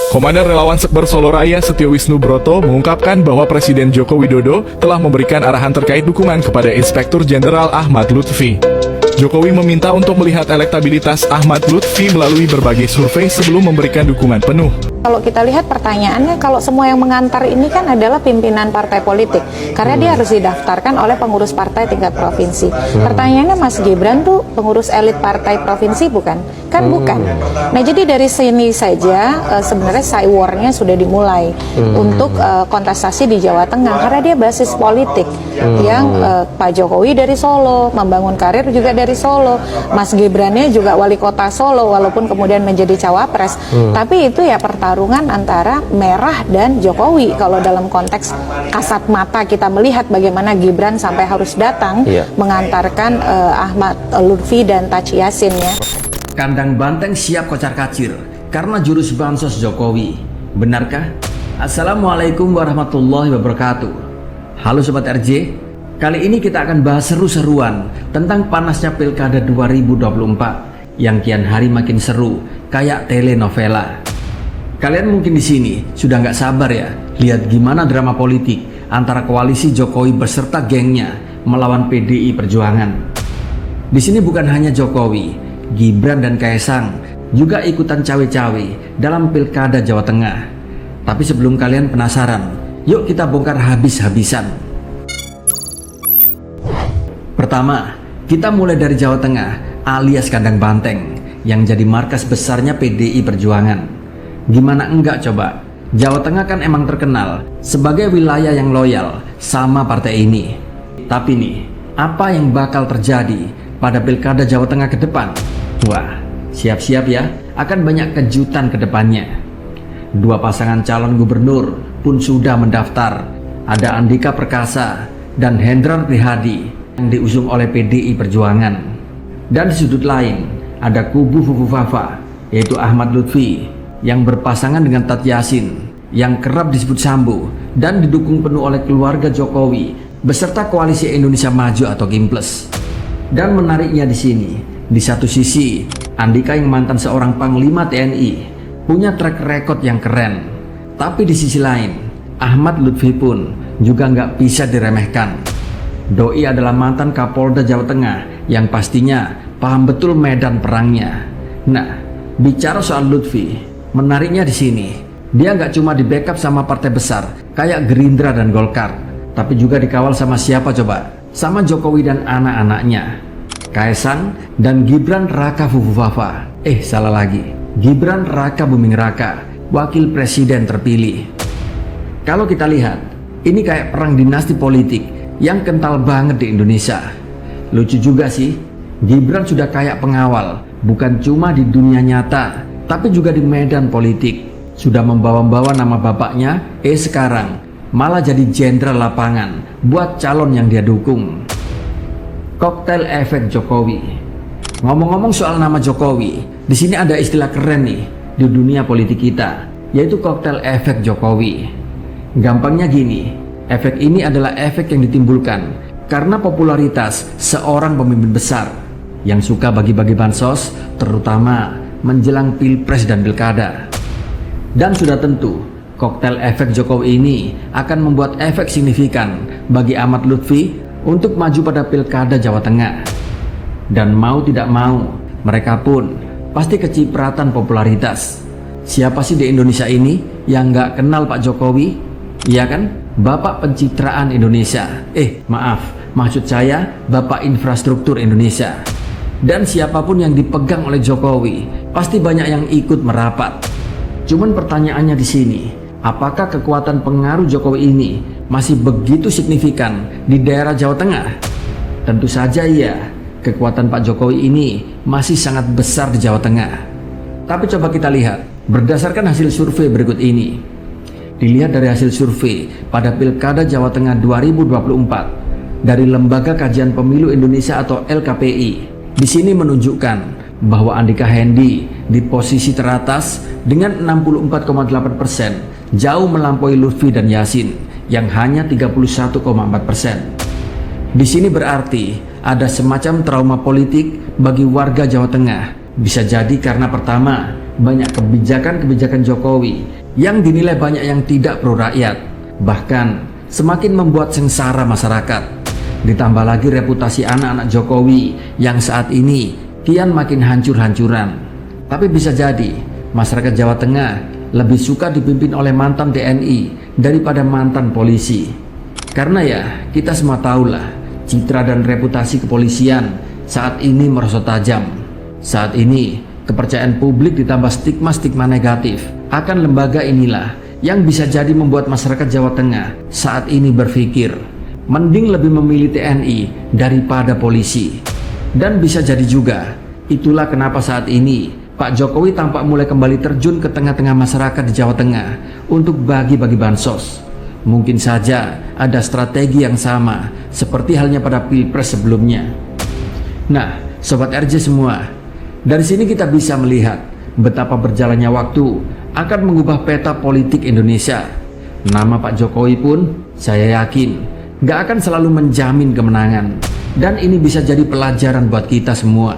Komandan Relawan Sekber Solo Raya Setio Wisnu Broto mengungkapkan bahwa Presiden Joko Widodo telah memberikan arahan terkait dukungan kepada Inspektur Jenderal Ahmad Lutfi. Jokowi meminta untuk melihat elektabilitas Ahmad Lutfi melalui berbagai survei sebelum memberikan dukungan penuh. Kalau kita lihat pertanyaannya, kalau semua yang mengantar ini kan adalah pimpinan partai politik, karena dia harus didaftarkan oleh pengurus partai tingkat provinsi. Pertanyaannya, Mas Gibran tuh pengurus elit partai provinsi bukan? Kan bukan. Nah, jadi dari sini saja sebenarnya side war-nya sudah dimulai untuk kontestasi di Jawa Tengah, karena dia basis politik yang Pak Jokowi dari Solo, membangun karir juga dari Solo, Mas Gibrannya juga wali kota Solo walaupun kemudian menjadi cawapres, tapi itu ya pertarungan antara Merah dan Jokowi. Kalau dalam konteks kasat mata kita melihat bagaimana Gibran sampai harus datang mengantarkan Ahmad Lutfi dan Taci Yassin ya. Kandang banteng siap kocar-kacir karena jurus bansos Jokowi. Benarkah? Assalamualaikum warahmatullahi wabarakatuh. Halo Sobat RJ, kali ini kita akan bahas seru-seruan tentang panasnya Pilkada 2024 yang kian hari makin seru kayak telenovela. Kalian mungkin di sini sudah nggak sabar ya lihat gimana drama politik antara koalisi Jokowi beserta gengnya melawan PDI Perjuangan. Di sini bukan hanya Jokowi, Gibran dan Kaesang juga ikutan cawe-cawe dalam Pilkada Jawa Tengah. Tapi sebelum kalian penasaran, yuk kita bongkar habis-habisan. Pertama, kita mulai dari Jawa Tengah alias kandang banteng yang jadi markas besarnya PDI Perjuangan. Gimana enggak coba? Jawa Tengah kan emang terkenal sebagai wilayah yang loyal sama partai ini. Tapi nih, apa yang bakal terjadi pada Pilkada Jawa Tengah ke depan? Wah, siap-siap ya, akan banyak kejutan ke depannya. Dua pasangan calon gubernur pun sudah mendaftar. Ada Andika Perkasa dan Hendrar Prihadi yang diusung oleh PDI Perjuangan. Dan di sudut lain, ada kubu Fufu Fafa, yaitu Ahmad Lutfi, yang berpasangan dengan Taci Yassin, yang kerap disebut Sambo, dan didukung penuh oleh keluarga Jokowi, beserta Koalisi Indonesia Maju atau Gimples. Dan menariknya di sini, di satu sisi, Andika yang mantan seorang Panglima TNI, punya track record yang keren. Tapi di sisi lain, Ahmad Lutfi pun juga nggak bisa diremehkan. Doi adalah mantan Kapolda Jawa Tengah yang pastinya paham betul medan perangnya. Nah, bicara soal Lutfi, menariknya di sini, dia nggak cuma di backup sama partai besar kayak Gerindra dan Golkar, tapi juga dikawal sama siapa coba? Sama Jokowi dan anak-anaknya, Kaesang dan Gibran Raka Fufu Fafa. Salah lagi, Gibran Raka Buming Raka, wakil presiden terpilih. Kalau kita lihat, ini kayak perang dinasti politik yang kental banget di Indonesia. Lucu juga sih, Gibran sudah kayak pengawal, bukan cuma di dunia nyata, tapi juga di medan politik. Sudah membawa-bawa nama bapaknya, sekarang malah jadi jenderal lapangan buat calon yang dia dukung. Koktail efek Jokowi. Ngomong-ngomong soal nama Jokowi, di sini ada istilah keren nih di dunia politik kita, yaitu koktail efek Jokowi. Gampangnya gini, efek ini adalah efek yang ditimbulkan karena popularitas seorang pemimpin besar yang suka bagi-bagi bansos, terutama menjelang Pilpres dan Pilkada. Dan sudah tentu, koktail efek Jokowi ini akan membuat efek signifikan bagi Ahmad Lutfi untuk maju pada Pilkada Jawa Tengah. Dan mau tidak mau, mereka pun pasti kecipratan popularitas. Siapa sih di Indonesia ini yang nggak kenal Pak Jokowi? Iya kan? Bapak pencitraan Indonesia. Maksud saya Bapak infrastruktur Indonesia. Dan siapapun yang dipegang oleh Jokowi, pasti banyak yang ikut merapat. Cuman pertanyaannya di sini, apakah kekuatan pengaruh Jokowi ini masih begitu signifikan di daerah Jawa Tengah? Tentu saja iya, kekuatan Pak Jokowi ini masih sangat besar di Jawa Tengah. Tapi coba kita lihat, berdasarkan hasil survei berikut ini. Dilihat dari hasil survei pada Pilkada Jawa Tengah 2024 dari Lembaga Kajian Pemilu Indonesia atau LKPI. Di sini menunjukkan bahwa Andika Hendi di posisi teratas dengan 64,8%, jauh melampaui Lutfi dan Yassin yang hanya 31,4%. Di sini berarti ada semacam trauma politik bagi warga Jawa Tengah. Bisa jadi karena pertama, banyak kebijakan-kebijakan Jokowi yang dinilai banyak yang tidak pro rakyat, bahkan semakin membuat sengsara masyarakat. Ditambah lagi reputasi anak-anak Jokowi yang saat ini kian makin hancur-hancuran. Tapi bisa jadi masyarakat Jawa Tengah lebih suka dipimpin oleh mantan TNI daripada mantan polisi. Karena ya, kita semua tahulah, citra dan reputasi kepolisian saat ini merosot tajam. Saat ini, kepercayaan publik ditambah stigma-stigma negatif akan lembaga inilah yang bisa jadi membuat masyarakat Jawa Tengah saat ini berpikir, mending lebih memilih TNI daripada polisi. Dan bisa jadi juga, itulah kenapa saat ini Pak Jokowi tampak mulai kembali terjun ke tengah-tengah masyarakat di Jawa Tengah untuk bagi-bagi bansos. Mungkin saja ada strategi yang sama seperti halnya pada Pilpres sebelumnya. Nah, Sobat RJ semua, dari sini kita bisa melihat betapa berjalannya waktu akan mengubah peta politik Indonesia. Nama Pak Jokowi pun saya yakin gak akan selalu menjamin kemenangan. Dan ini bisa jadi pelajaran buat kita semua.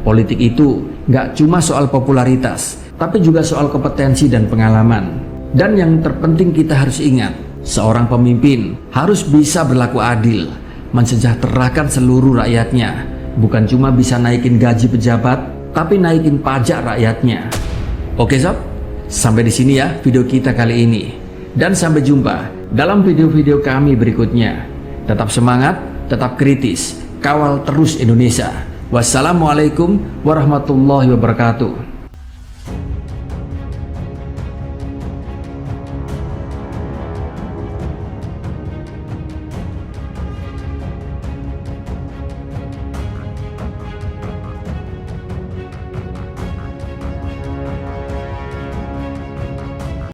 Politik itu gak cuma soal popularitas, tapi juga soal kompetensi dan pengalaman. Dan yang terpenting kita harus ingat, seorang pemimpin harus bisa berlaku adil, mensejahterakan seluruh rakyatnya. Bukan cuma bisa naikin gaji pejabat, tapi naikin pajak rakyatnya. Oke sob, sampai di sini ya video kita kali ini. Dan sampai jumpa dalam video-video kami berikutnya. Tetap semangat, tetap kritis, kawal terus Indonesia. Wassalamualaikum warahmatullahi wabarakatuh.